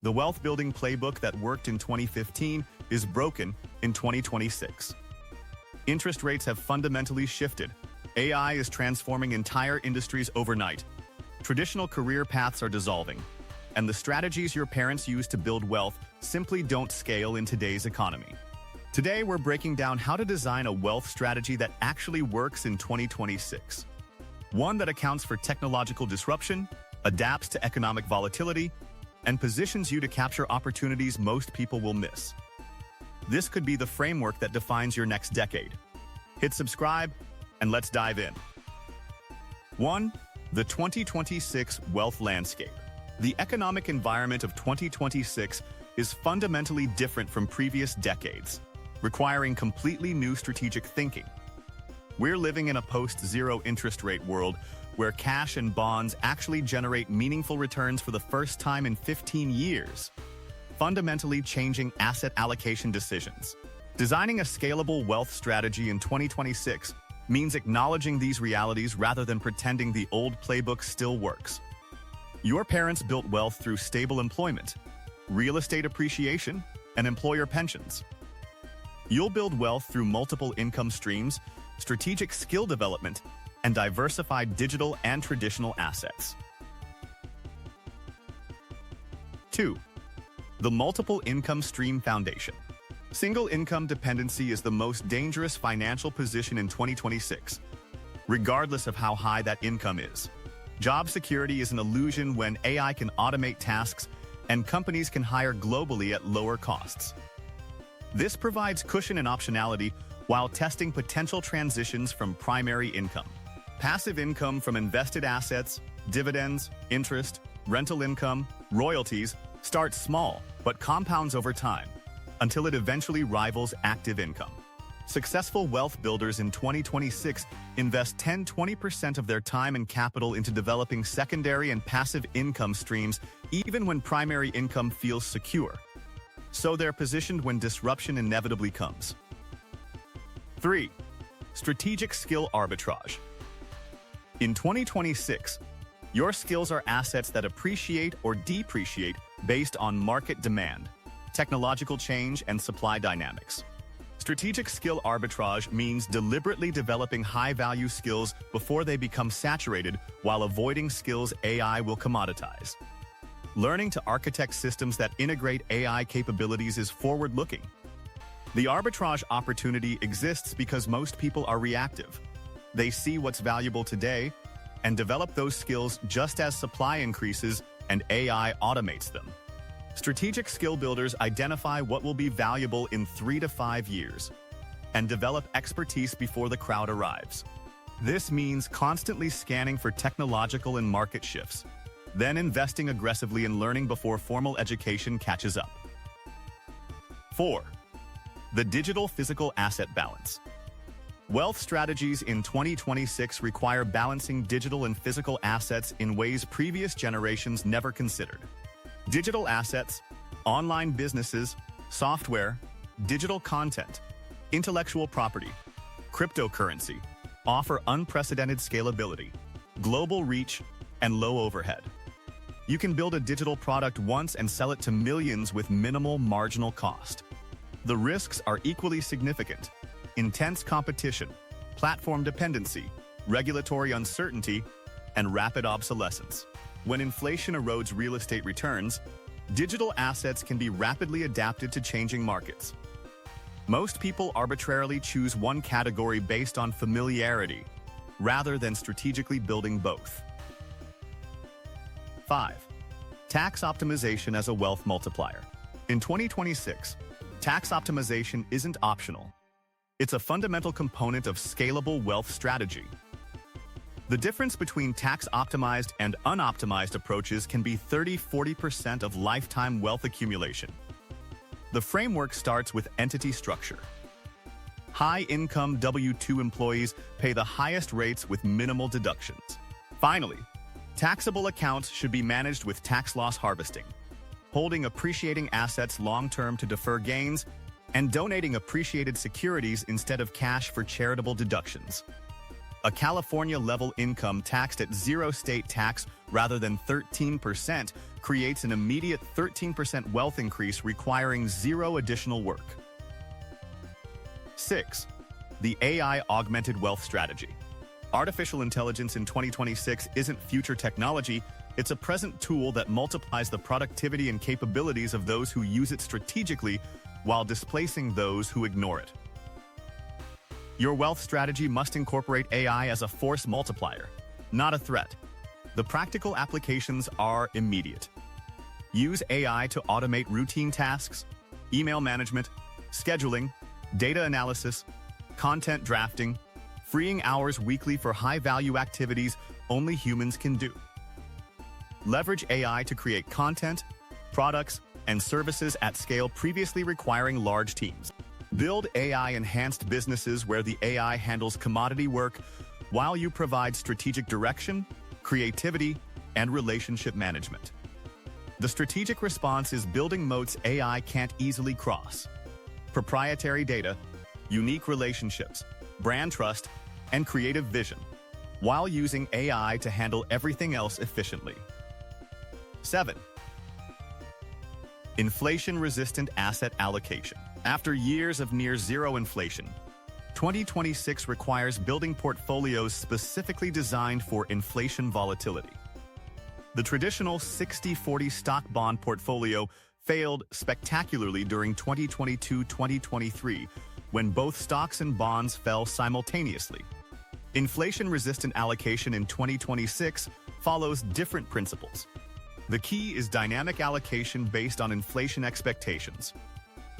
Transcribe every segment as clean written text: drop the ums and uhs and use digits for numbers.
The wealth-building playbook that worked in 2015 is broken in 2026. Interest rates have fundamentally shifted. AI is transforming entire industries overnight. Traditional career paths are dissolving, and the strategies your parents used to build wealth simply don't scale in today's economy. Today, we're breaking down how to design a wealth strategy that actually works in 2026. One that accounts for technological disruption, adapts to economic volatility, and positions you to capture opportunities most people will miss. This could be the framework that defines your next decade. Hit subscribe, and let's dive in. 1. The 2026 Wealth Landscape. The economic environment of 2026 is fundamentally different from previous decades, requiring completely new strategic thinking. We're living in a post-zero interest rate world where cash and bonds actually generate meaningful returns for the first time in 15 years, fundamentally changing asset allocation decisions. Designing a scalable wealth strategy in 2026 means acknowledging these realities rather than pretending the old playbook still works. Your parents built wealth through stable employment, real estate appreciation, and employer pensions. You'll build wealth through multiple income streams, strategic skill development, and diversified digital and traditional assets. 2. The multiple income stream foundation. Single income dependency is the most dangerous financial position in 2026, regardless of how high that income is. Job security is an illusion when AI can automate tasks and companies can hire globally at lower costs. This provides cushion and optionality while testing potential transitions from primary income. Passive income from invested assets, dividends, interest, rental income, royalties starts small but compounds over time until it eventually rivals active income. Successful wealth builders in 2026 invest 10–20% of their time and capital into developing secondary and passive income streams even when primary income feels secure. So they're positioned when disruption inevitably comes. 3. Strategic skill arbitrage. In 2026, your skills are assets that appreciate or depreciate based on market demand, technological change, and supply dynamics. Strategic skill arbitrage means deliberately developing high-value skills before they become saturated while avoiding skills AI will commoditize. Learning to architect systems that integrate AI capabilities is forward-looking. The arbitrage opportunity exists because most people are reactive. They see what's valuable today and develop those skills just as supply increases and AI automates them. Strategic skill builders identify what will be valuable in 3 to 5 years and develop expertise before the crowd arrives. This means constantly scanning for technological and market shifts, then investing aggressively in learning before formal education catches up. 4. The digital-physical asset balance. Wealth strategies in 2026 require balancing digital and physical assets in ways previous generations never considered. Digital assets, online businesses, software, digital content, intellectual property, cryptocurrency offer unprecedented scalability, global reach, and low overhead. You can build a digital product once and sell it to millions with minimal marginal cost. The risks are equally significant: intense competition, platform dependency, regulatory uncertainty, and rapid obsolescence. When inflation erodes real estate returns, digital assets can be rapidly adapted to changing markets. Most people arbitrarily choose one category based on familiarity, rather than strategically building both. 5. Tax optimization as a wealth multiplier. In 2026, tax optimization isn't optional. It's a fundamental component of scalable wealth strategy. The difference between tax-optimized and unoptimized approaches can be 30–40% of lifetime wealth accumulation. The framework starts with entity structure. High-income W-2 employees pay the highest rates with minimal deductions. Finally, taxable accounts should be managed with tax loss harvesting, holding appreciating assets long-term to defer gains, and donating appreciated securities instead of cash for charitable deductions. A California-level income taxed at 0 state tax rather than 13% creates an immediate 13% wealth increase requiring 0 additional work. 6. The AI augmented wealth strategy. Artificial intelligence in 2026 isn't future technology, it's a present tool that multiplies the productivity and capabilities of those who use it strategically while displacing those who ignore it. Your wealth strategy must incorporate AI as a force multiplier, not a threat. The practical applications are immediate. Use AI to automate routine tasks, email management, scheduling, data analysis, content drafting, freeing hours weekly for high-value activities only humans can do. Leverage AI to create content, products, and services at scale previously requiring large teams. Build AI-enhanced businesses where the AI handles commodity work while you provide strategic direction, creativity, and relationship management. The strategic response is building moats AI can't easily cross. Proprietary data, unique relationships, brand trust, and creative vision, while using AI to handle everything else efficiently. 7. Inflation-resistant asset allocation. After years of near-zero inflation, 2026 requires building portfolios specifically designed for inflation volatility. The traditional 60-40 stock-bond portfolio failed spectacularly during 2022-2023 when both stocks and bonds fell simultaneously. Inflation-resistant allocation in 2026 follows different principles. The key is dynamic allocation based on inflation expectations.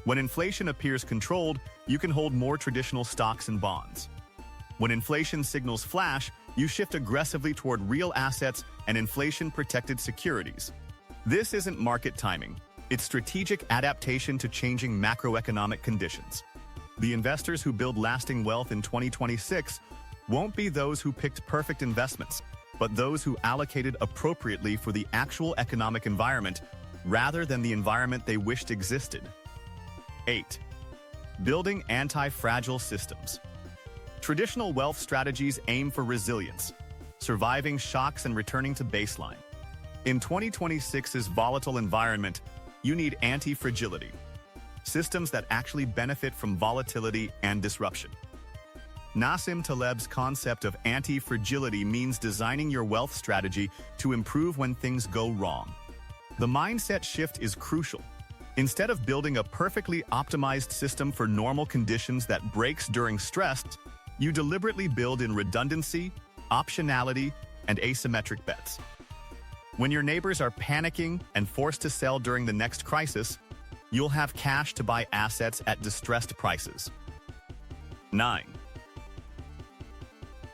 When inflation appears controlled, you can hold more traditional stocks and bonds. When inflation signals flash, you shift aggressively toward real assets and inflation-protected securities. This isn't market timing. It's strategic adaptation to changing macroeconomic conditions. The investors who build lasting wealth in 2026 won't be those who picked perfect investments, but those who allocated appropriately for the actual economic environment rather than the environment they wished existed. 8. Building anti-fragile systems. Traditional wealth strategies aim for resilience, surviving shocks and returning to baseline. In 2026's volatile environment, you need anti-fragility, systems that actually benefit from volatility and disruption. Nassim Taleb's concept of anti-fragility means designing your wealth strategy to improve when things go wrong. The mindset shift is crucial. Instead of building a perfectly optimized system for normal conditions that breaks during stress, you deliberately build in redundancy, optionality, and asymmetric bets. When your neighbors are panicking and forced to sell during the next crisis, you'll have cash to buy assets at distressed prices. 9.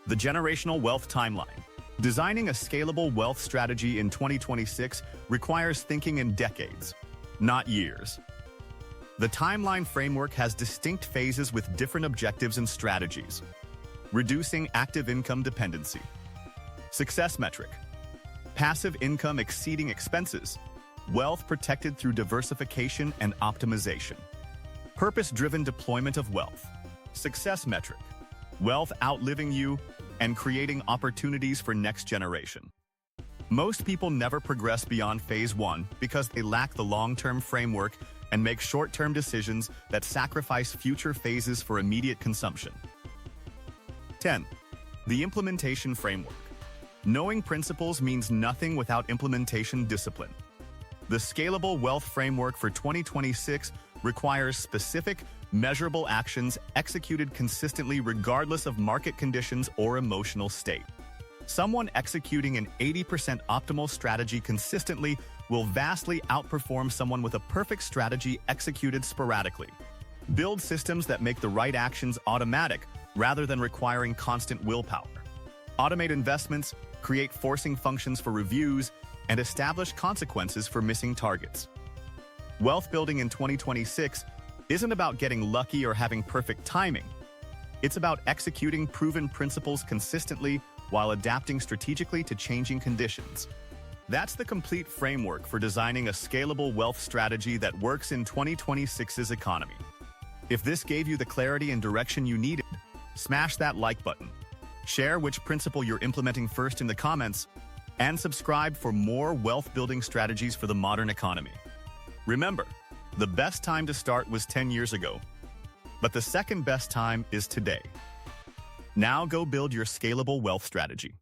The generational wealth timeline. Designing a scalable wealth strategy in 2026 requires thinking in decades, not years. The timeline framework has distinct phases with different objectives and strategies. Reducing active income dependency. Success metric. Passive income exceeding expenses. Wealth protected through diversification and optimization. Purpose-driven deployment of wealth. Success metric. Wealth outliving you and creating opportunities for next generation. Most people never progress beyond phase 1 because they lack the long-term framework and make short-term decisions that sacrifice future phases for immediate consumption. 10. The implementation framework. Knowing principles means nothing without implementation discipline. The Scalable Wealth Framework for 2026 requires specific, measurable actions executed consistently regardless of market conditions or emotional state. Someone executing an 80% optimal strategy consistently will vastly outperform someone with a perfect strategy executed sporadically. Build systems that make the right actions automatic rather than requiring constant willpower. Automate investments, create forcing functions for reviews, and establish consequences for missing targets. Wealth building in 2026 isn't about getting lucky or having perfect timing. It's about executing proven principles consistently while adapting strategically to changing conditions. That's the complete framework for designing a scalable wealth strategy that works in 2026's economy. If this gave you the clarity and direction you needed, smash that like button. Share which principle you're implementing first in the comments, and subscribe for more wealth-building strategies for the modern economy. Remember, the best time to start was 10 years ago, but the second best time is today. Now go build your scalable wealth strategy.